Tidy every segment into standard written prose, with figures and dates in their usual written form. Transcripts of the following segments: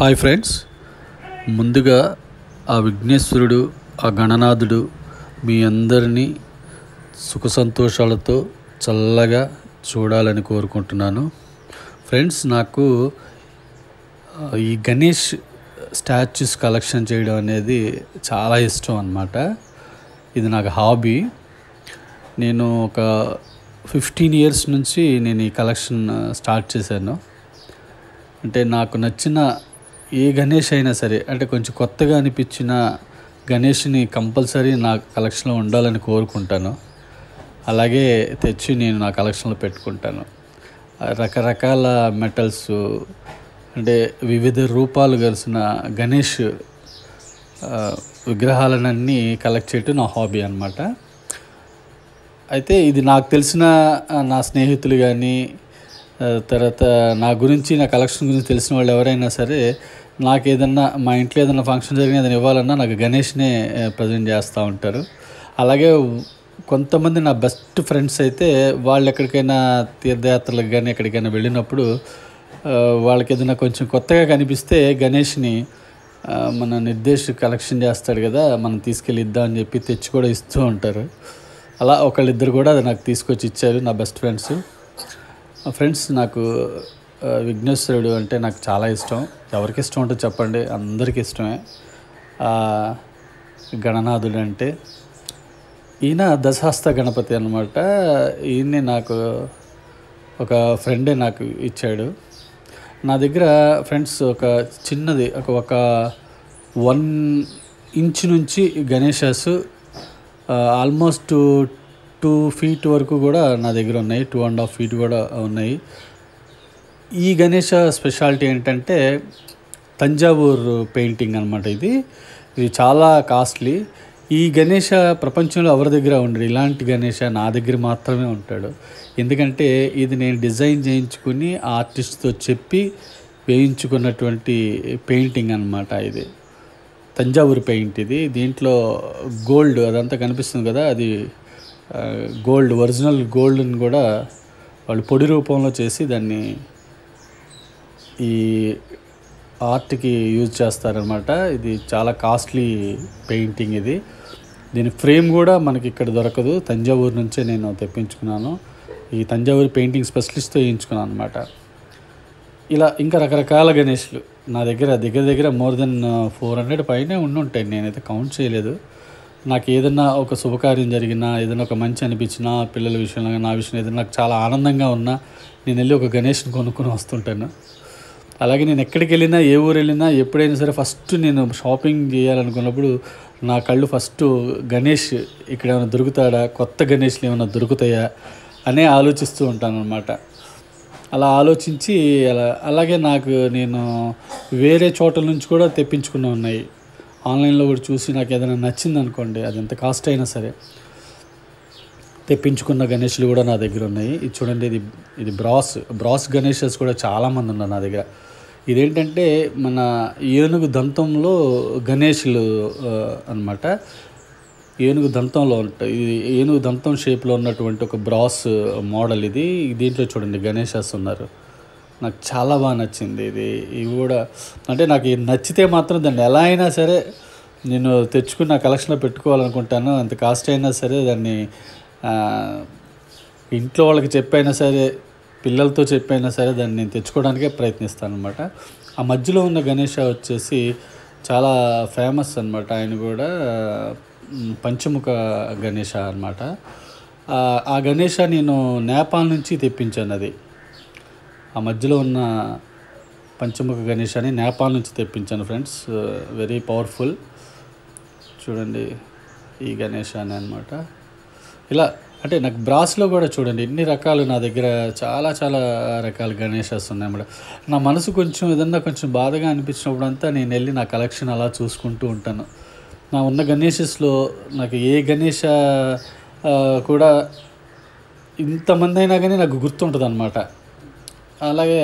Hi friends, ముందుగా ఆ విఘ్నేశ్వరుడు, ఆ గణనాథుడు మీ అందరినీ సుఖ సంతోషాలతో చల్లగా చూడాలని కోరుకుంటున్నాను. ఫ్రెండ్స్, నాకు ఈ గణేష్ స్టాచ్యూస్ కలెక్షన్ చేయడం అనేది చాలా ఇష్టం అన్నమాట. ఇది నాకు హాబీ. నేను ఒక 15 years నుంచి నేను ఈ కలెక్షన్ స్టార్ట్ చేశాను. అంటే నాకు నచ్చిన ఏ గణేష్ అయినా సరే, అంటే కొంచెం కొత్తగా అనిపించిన గణేష్ని కంపల్సరీ నా కలెక్షన్లో ఉండాలని కోరుకుంటాను. అలాగే తెచ్చి నేను నా కలెక్షన్లో పెట్టుకుంటాను. రకరకాల మెటల్స్, అంటే వివిధ రూపాలు కలిసిన గణేష్ విగ్రహాలన్నీ కలెక్ట్ చేయటం నా హాబీ అన్నమాట. అయితే ఇది నాకు తెలిసిన నా స్నేహితులు కానీ, తర్వాత నా గురించి, నా కలెక్షన్ గురించి తెలిసిన వాళ్ళు ఎవరైనా సరే, నాకు ఏదన్నా మా ఇంట్లో ఏదైనా ఫంక్షన్ జరిగిన ఏదైనా ఇవ్వాలన్నా నాకు గణేష్నే ప్రజెంట్ చేస్తూ ఉంటారు. అలాగే కొంతమంది నా బెస్ట్ ఫ్రెండ్స్ అయితే వాళ్ళు ఎక్కడికైనా తీర్థయాత్రలకు కానీ ఎక్కడికైనా వెళ్ళినప్పుడు వాళ్ళకి ఏదైనా కొంచెం కొత్తగా కనిపిస్తే గణేష్ని మన నిర్దేశ్ కలెక్షన్ చేస్తాడు కదా, మనం తీసుకెళ్ళి ఇద్దామని చెప్పి తెచ్చి కూడా ఇస్తూ ఉంటారు. అలా ఒకళ్ళిద్దరు కూడా అది నాకు తీసుకొచ్చి ఇచ్చారు, నా బెస్ట్ ఫ్రెండ్స్. ఫ్రెండ్స్, నాకు విఘ్నేశ్వరుడు అంటే నాకు చాలా ఇష్టం. ఎవరికి ఇష్టం ఉంటుందో చెప్పండి, అందరికీ ఇష్టమే. గణనాథుడు అంటే ఈయన దశహస్త గణపతి అన్నమాట. ఈయన్ని నాకు ఒక ఫ్రెండే నాకు ఇచ్చాడు. నా దగ్గర ఫ్రెండ్స్ ఒక చిన్నది ఒక 1 inch నుంచి గణేషస్ ఆల్మోస్ట్ 2 feet వరకు కూడా నా దగ్గర ఉన్నాయి. 2.5 feet కూడా ఉన్నాయి. ఈ గణేష స్పెషాలిటీ ఏంటంటే తంజావూర్ పెయింటింగ్ అనమాట. ఇది చాలా కాస్ట్లీ. ఈ గణేష ప్రపంచంలో ఎవరి దగ్గర ఉండడు. ఇలాంటి గణేష నా దగ్గర మాత్రమే ఉంటాడు. ఎందుకంటే ఇది నేను డిజైన్ చేయించుకుని ఆర్టిస్ట్తో చెప్పి వేయించుకున్నటువంటి పెయింటింగ్ అనమాట. ఇది తంజావూర్ పెయింట్. ఇది దీంట్లో గోల్డ్ అదంతా కనిపిస్తుంది కదా, అది గోల్డ్, ఒరిజినల్ గోల్డ్ని కూడా వాళ్ళు పొడి రూపంలో చేసి దాన్ని ఈ ఆర్ట్కి యూజ్ చేస్తారనమాట. ఇది చాలా కాస్ట్లీ పెయింటింగ్. ఇది దీని ఫ్రేమ్ కూడా మనకి ఇక్కడ దొరకదు. తంజావూరు నుంచే నేను తెప్పించుకున్నాను. ఈ తంజావూరు పెయింటింగ్ స్పెషలిస్ట్తో వేయించుకున్నాను అనమాట. ఇలా ఇంకా రకరకాల గణేష్లు నా దగ్గర దగ్గర మోర్ దెన్ 400 పైనే ఉండుంటాయి. నేనైతే కౌంట్ చేయలేదు. నాకు ఏదన్నా ఒక శుభకార్యం జరిగినా, ఏదైనా ఒక మంచి అనిపించినా, పిల్లల విషయంలో నా విషయంలో ఏదైనా నాకు చాలా ఆనందంగా ఉన్నా నేను వెళ్ళి ఒక గణేష్ని కొనుక్కొని వస్తుంటాను. అలాగే నేను ఎక్కడికి వెళ్ళినా, ఏ ఊరు వెళ్ళినా, ఎప్పుడైనా సరే ఫస్ట్ నేను షాపింగ్ చేయాలనుకున్నప్పుడు నా కళ్ళు ఫస్ట్ గణేష్ ఇక్కడ ఏమైనా దొరుకుతాడా, కొత్త గణేష్లు ఏమైనా దొరుకుతాయా అనే ఆలోచిస్తూ ఉంటాను అనమాట. అలా ఆలోచించి అలాగే నేను వేరే చోట్ల నుంచి కూడా తెప్పించుకున్న ఉన్నాయి. ఆన్లైన్లో కూడా చూసి నాకు ఏదైనా నచ్చింది అనుకోండి, అది ఎంత కాస్ట్ అయినా సరే తెప్పించుకున్న గణేష్లు కూడా నా దగ్గర ఉన్నాయి. ఇది చూడండి, ఇది బ్రాస్ గణేషస్ కూడా చాలామంది ఉన్నారు నా దగ్గర. ఇదేంటంటే మన ఏనుగు దంతంలో గణేష్లు అన్నమాట. ఏనుగు దంతంలో ఉంటాయి. ఇది ఏనుగు దంతం షేప్లో ఉన్నటువంటి ఒక బ్రాస్ మోడల్. ఇది దీంట్లో చూడండి గణేషస్ ఉన్నారు. నాకు చాలా బాగా నచ్చింది. ఇవి కూడా అంటే నాకు నచ్చితే మాత్రం దాన్ని ఎలా అయినా సరే నేను తెచ్చుకుని నా కలెక్షన్లో పెట్టుకోవాలనుకుంటాను. అంత కాస్ట్ అయినా సరే దాన్ని ఇంట్లో వాళ్ళకి చెప్పైనా సరే, పిల్లలతో చెప్పైనా సరే దాన్ని నేను తెచ్చుకోవడానికే ప్రయత్నిస్తాను అనమాట. ఆ మధ్యలో ఉన్న గణేష వచ్చేసి చాలా ఫేమస్ అనమాట. ఆయన కూడా పంచముఖ గణేష అనమాట. ఆ గణేష నేను నేపాల్ నుంచి తెప్పించాను. అది ఆ మధ్యలో ఉన్న పంచముఖ గణేష్ అని నేపాల్ నుంచి తెప్పించాను ఫ్రెండ్స్. Very powerful. చూడండి ఈ గణేష్ అని అనమాట. ఇలా అంటే నాకు బ్రాస్లో కూడా చూడండి ఎన్ని రకాలు నా దగ్గర, చాలా చాలా రకాల గణేషస్ ఉన్నాయన్నమాట. నా మనసు కొంచెం ఏదన్నా కొంచెం బాధగా అనిపించినప్పుడు అంతా నేను వెళ్ళి నా కలెక్షన్ అలా చూసుకుంటూ ఉంటాను. నా ఉన్న గణేషస్లో నాకు ఏ గణేష కూడా ఇంతమంది అయినా కానీ నాకు గుర్తుంటుంది అనమాట. అలాగే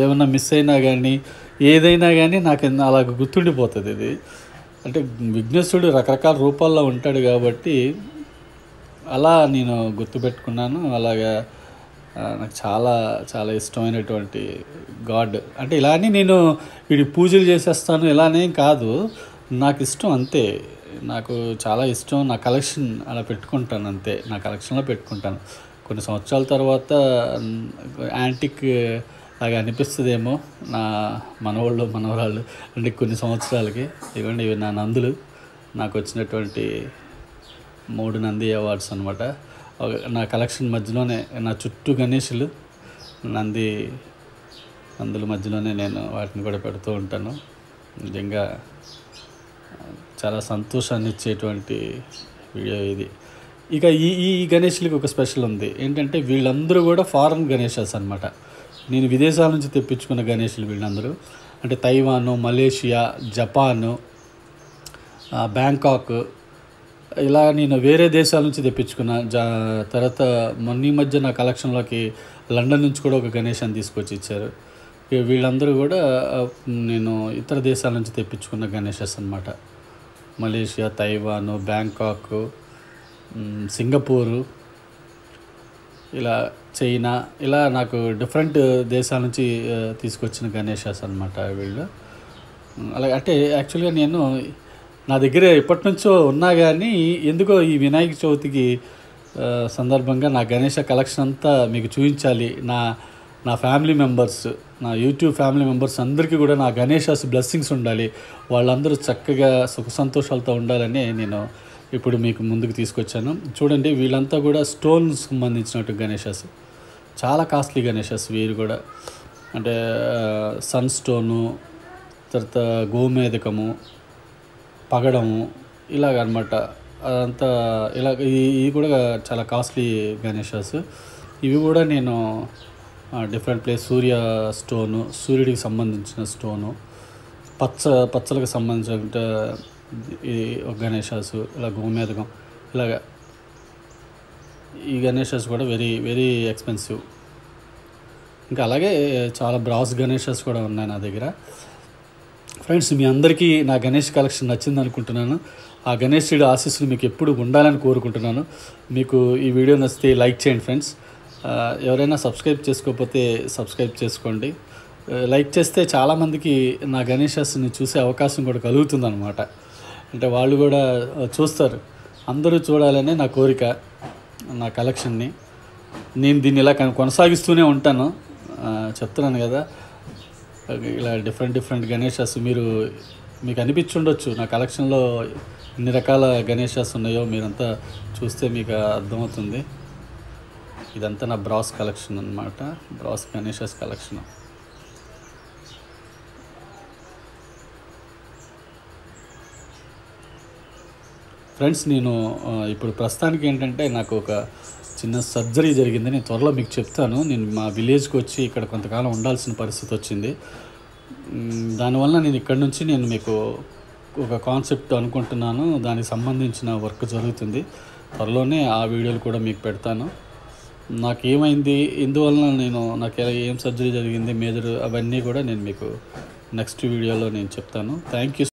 ఏమన్నా మిస్ అయినా కానీ, ఏదైనా కానీ నాకు అలా గుర్తుండిపోతుంది. ఇది అంటే విఘ్నేశ్వరుడు రకరకాల రూపాల్లో ఉంటాడు కాబట్టి అలా నేను గుర్తుపెట్టుకున్నాను. అలాగా నాకు చాలా చాలా ఇష్టమైనటువంటి గాడ్. అంటే ఇలా అని నేను వీడి పూజలు చేసేస్తాను ఇలానేం కాదు, నాకు ఇష్టం అంతే. నాకు చాలా ఇష్టం, నా కలెక్షన్ అలా పెట్టుకుంటాను అంతే, నా కలెక్షన్లో పెట్టుకుంటాను. కొన్ని సంవత్సరాల తర్వాత యాంటిక్ లాగా అనిపిస్తుందేమో నా మనవాళ్ళు మనవరాళ్ళు అంటే కొన్ని సంవత్సరాలకి. ఇవ్వండి, ఇవి నా నందులు, నాకు వచ్చినటువంటి 3 నంది అవార్డ్స్ అనమాట. నా కలెక్షన్ మధ్యలోనే నా చుట్టూ గణేషులు, నందుల మధ్యలోనే నేను వాటిని కూడా పెడుతూ ఉంటాను. నిజంగా చాలా సంతోషాన్ని ఇచ్చేటువంటి వీడియో ఇది. ఇక ఈ గణేషులకి ఒక స్పెషల్ ఉంది ఏంటంటే, వీళ్ళందరూ కూడా ఫారెన్ గణేషస్ అనమాట. నేను విదేశాల నుంచి తెప్పించుకున్న గణేషులు వీళ్ళందరూ. అంటే తైవాను, మలేషియా, జపాను, బ్యాంకాక్, ఇలా నేను వేరే దేశాల నుంచి తెప్పించుకున్న. తర్వాత మొన్న మధ్య నా కలెక్షన్లోకి లండన్ నుంచి కూడా ఒక గణేశాన్ని తీసుకొచ్చి ఇచ్చారు. వీళ్ళందరూ కూడా నేను ఇతర దేశాల నుంచి తెప్పించుకున్న గణేషస్ అనమాట. మలేషియా, తైవాను, బ్యాంకాక్, సింగపూరు, ఇలా చైనా, ఇలా నాకు డిఫరెంట్ దేశాల నుంచి తీసుకొచ్చిన గణేషస్ అనమాట వీళ్ళు. అలాగే అంటే యాక్చువల్గా నేను నా దగ్గర ఎప్పటి నుంచో ఉన్నా కానీ ఎందుకో ఈ వినాయక చవితికి సందర్భంగా నా గణేష కలెక్షన్ అంతా మీకు చూపించాలి. నా ఫ్యామిలీ మెంబర్స్, నా యూట్యూబ్ ఫ్యామిలీ మెంబర్స్ అందరికీ కూడా నా గణేషస్ బ్లెస్సింగ్స్ ఉండాలి, వాళ్ళందరూ చక్కగా సుఖ సంతోషాలతో ఉండాలని నేను ఇప్పుడు మీకు ముందుకు తీసుకొచ్చాను. చూడండి, వీళ్ళంతా కూడా స్టోన్స్ సంబంధించినట్టు గణేషస్, చాలా కాస్ట్లీ గణేషస్ వీరు కూడా. అంటే సన్ స్టోను, తర్వాత గోమేదకము, పగడము, ఇలాగనమాట. అదంతా ఇలా ఇవి కూడా చాలా కాస్ట్లీ గణేషస్. ఇవి కూడా నేను డిఫరెంట్ ప్లేస్, సూర్య స్టోను, సూర్యుడికి సంబంధించిన స్టోను, పచ్చలకు సంబంధించిన ఈ గణేషస్, ఇలా గోమేదకం, ఇలాగా ఈ గణేషస్ కూడా వెరీ వెరీ ఎక్స్పెన్సివ్. ఇంకా అలాగే చాలా బ్రాస్ గణేషస్ కూడా ఉన్నాయి నా దగ్గర. ఫ్రెండ్స్, మీ అందరికీ నా గణేష్ కలెక్షన్ నచ్చింది అనుకుంటున్నాను. ఆ గణేశుడి ఆశీస్సులు మీకు ఎప్పుడు ఉండాలని కోరుకుంటున్నాను. మీకు ఈ వీడియో నచ్చితే లైక్ చేయండి ఫ్రెండ్స్. ఎవరైనా సబ్స్క్రైబ్ చేసుకోకపోతే సబ్స్క్రైబ్ చేసుకోండి. లైక్ చేస్తే చాలామందికి నా గణేషస్ని చూసే అవకాశం కూడా కలుగుతుందన్నమాట. అంటే వాళ్ళు కూడా చూస్తారు, అందరూ చూడాలనే నా కోరిక. నా కలెక్షన్ని నేను దీన్ని ఇలా కొనసాగిస్తూనే ఉంటాను. చెప్తున్నాను కదా, ఇలా డిఫరెంట్ గణేషస్ మీకు అనిపించుండొచ్చు నా కలెక్షన్లో ఎన్ని రకాల గణేషస్ ఉన్నాయో. మీరంతా చూస్తే మీకు అర్థమవుతుంది. ఇదంతా నా బ్రాస్ కలెక్షన్ అన్నమాట, బ్రాస్ గణేషస్ కలెక్షన్. ఫ్రెండ్స్, నేను ఇప్పుడు ప్రస్తుతానికి ఏంటంటే నాకు ఒక చిన్న సర్జరీ జరిగింది. నేను త్వరలో మీకు చెప్తాను. నేను మా విలేజ్కి వచ్చి ఇక్కడ కొంతకాలం ఉండాల్సిన పరిస్థితి వచ్చింది. దానివల్ల నేను ఇక్కడ నుంచి నేను మీకు ఒక కాన్సెప్ట్ అనుకుంటున్నాను, దానికి సంబంధించిన వర్క్ జరుగుతుంది. త్వరలోనే ఆ వీడియోలు కూడా మీకు పెడతాను. నాకేమైంది, ఇందువలన నాకు ఏం సర్జరీ జరిగింది, మేజర్, అవన్నీ కూడా నేను మీకు నెక్స్ట్ వీడియోలో నేను చెప్తాను. Thank you.